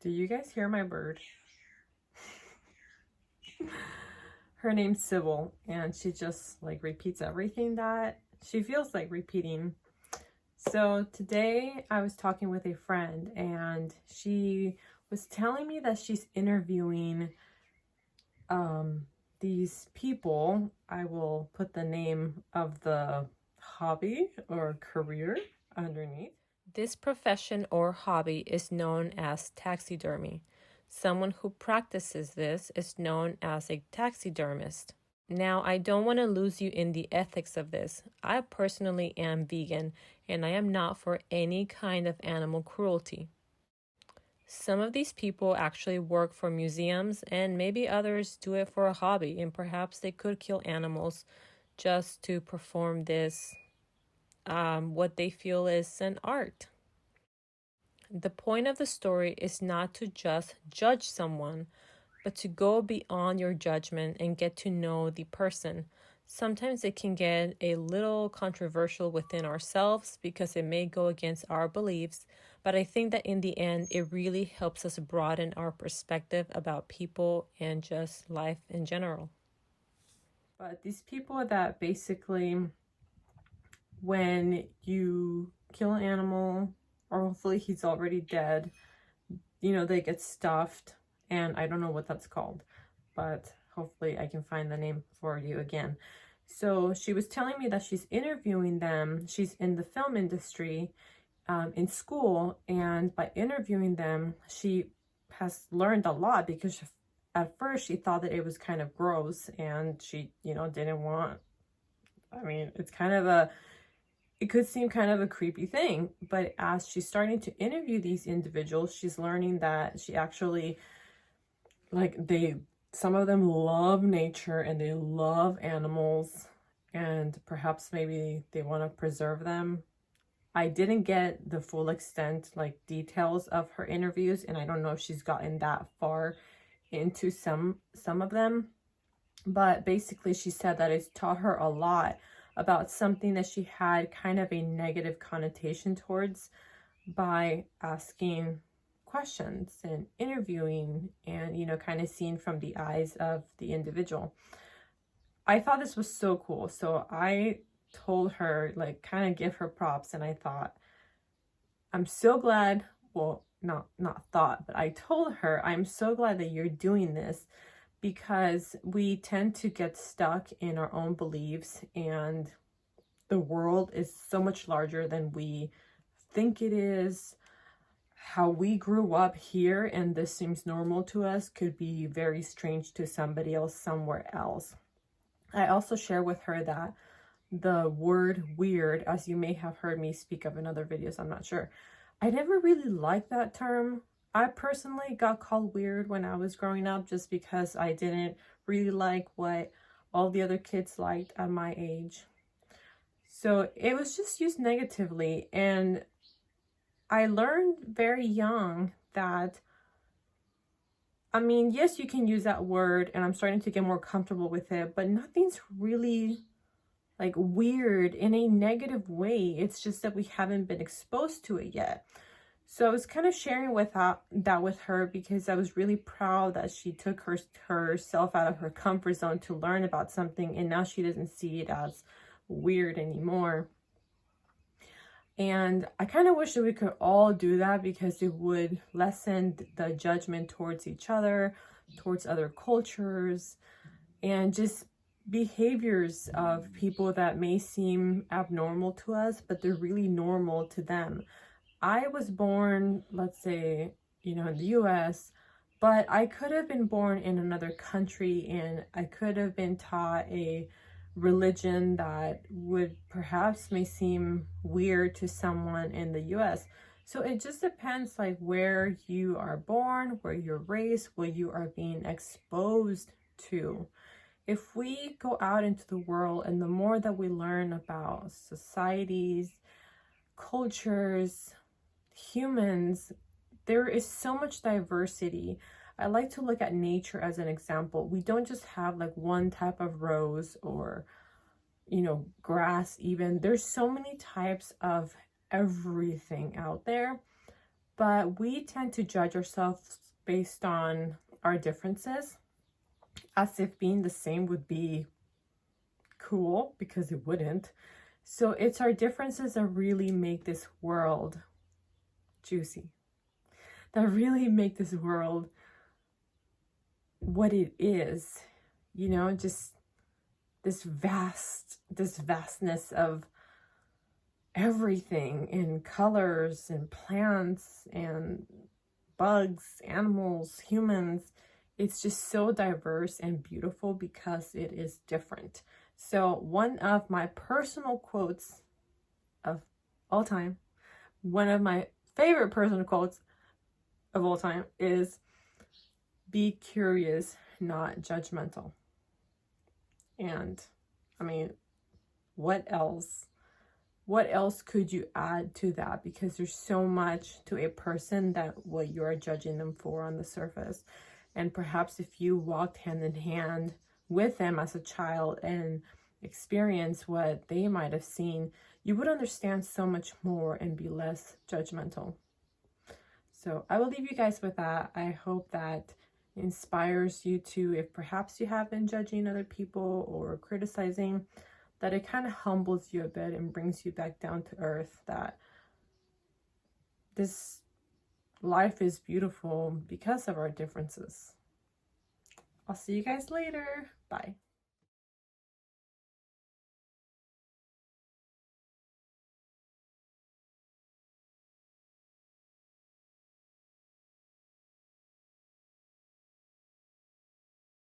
Do you guys hear my bird? Her name's Sybil, and she just like repeats everything that she feels like repeating. So today I was talking with a friend, and she was telling me that she's interviewing these people. I will put the name of the hobby or career underneath. This profession or hobby is known as taxidermy. Someone who practices this is known as a taxidermist. Now, I don't want to lose you in the ethics of this. I personally am vegan, and I am not for any kind of animal cruelty. Some of these people actually work for museums, and maybe others do it for a hobby, and perhaps they could kill animals just to perform this what they feel is an art. The point of the story is not to just judge someone, but to go beyond your judgment and get to know the person. Sometimes it can get a little controversial within ourselves because it may go against our beliefs, but I think that in the end, it really helps us broaden our perspective about people and just life in general. But these people that basically, when you kill an animal, or hopefully he's already dead, you know, they get stuffed, and I don't know what that's called, but hopefully I can find the name for you again. So she was telling me that she's interviewing them. She's in the film industry in school, and by interviewing them, she has learned a lot, because at first she thought that it was kind of gross, and she, you know, didn't want, I mean, it's kind of it could seem kind of a creepy thing, but as she's starting to interview these individuals, she's learning that she actually, like, some of them love nature and they love animals, and perhaps maybe they want to preserve them. I didn't get the full extent, like, details of her interviews, and I don't know if she's gotten that far into some of them, but basically she said that it's taught her a lot about something that she had kind of a negative connotation towards, by asking questions and interviewing and, you know, kind of seeing from the eyes of the individual. I thought this was so cool. So I told her, like, kind of give her props, and I thought, I'm so glad, well, not thought, but I told her, I'm so glad that you're doing this, because we tend to get stuck in our own beliefs, and the world is so much larger than we think it is. How we grew up here and this seems normal to us could be very strange to somebody else somewhere else. I also share with her that the word weird, as you may have heard me speak of in other videos, I'm not sure, I never really liked that term. I personally got called weird when I was growing up, just because I didn't really like what all the other kids liked at my age. So it was just used negatively, and I learned very young that, I mean, yes, you can use that word, and I'm starting to get more comfortable with it, but nothing's really like weird in a negative way. It's just that we haven't been exposed to it yet. So I was kind of sharing that with her, because I was really proud that she took herself out of her comfort zone to learn about something, and now she doesn't see it as weird anymore. And I kind of wish that we could all do that, because it would lessen the judgment towards each other, towards other cultures, and just behaviors of people that may seem abnormal to us, but they're really normal to them. I was born, let's say, you know, in the US, but I could have been born in another country, and I could have been taught a religion that would perhaps may seem weird to someone in the US. So it just depends, like, where you are born, where you're raised, what you are being exposed to. If we go out into the world, and the more that we learn about societies, cultures, humans, there is so much diversity. I like to look at nature as an example. We don't just have like one type of rose, or, you know, grass even. There's so many types of everything out there. but we tend to judge ourselves based on our differences, as if being the same would be cool, because it wouldn't. So it's our differences that really make this world juicy, that really make this world what it is, you know, just this vastness of everything in colors and plants and bugs, animals, humans. It's just so diverse and beautiful because it is different. So one of my personal quotes of all time, one of my favorite personal quotes of all time is, "Be curious, not judgmental." And I mean, what else could you add to that? Because there's so much to a person that what you're judging them for on the surface. And perhaps if you walked hand in hand with them as a child and experience what they might have seen, you would understand so much more and be less judgmental. So I will leave you guys with that. I hope that inspires you to, if perhaps you have been judging other people or criticizing, that it kind of humbles you a bit and brings you back down to earth, that this life is beautiful because of our differences. I'll see you guys later. Bye.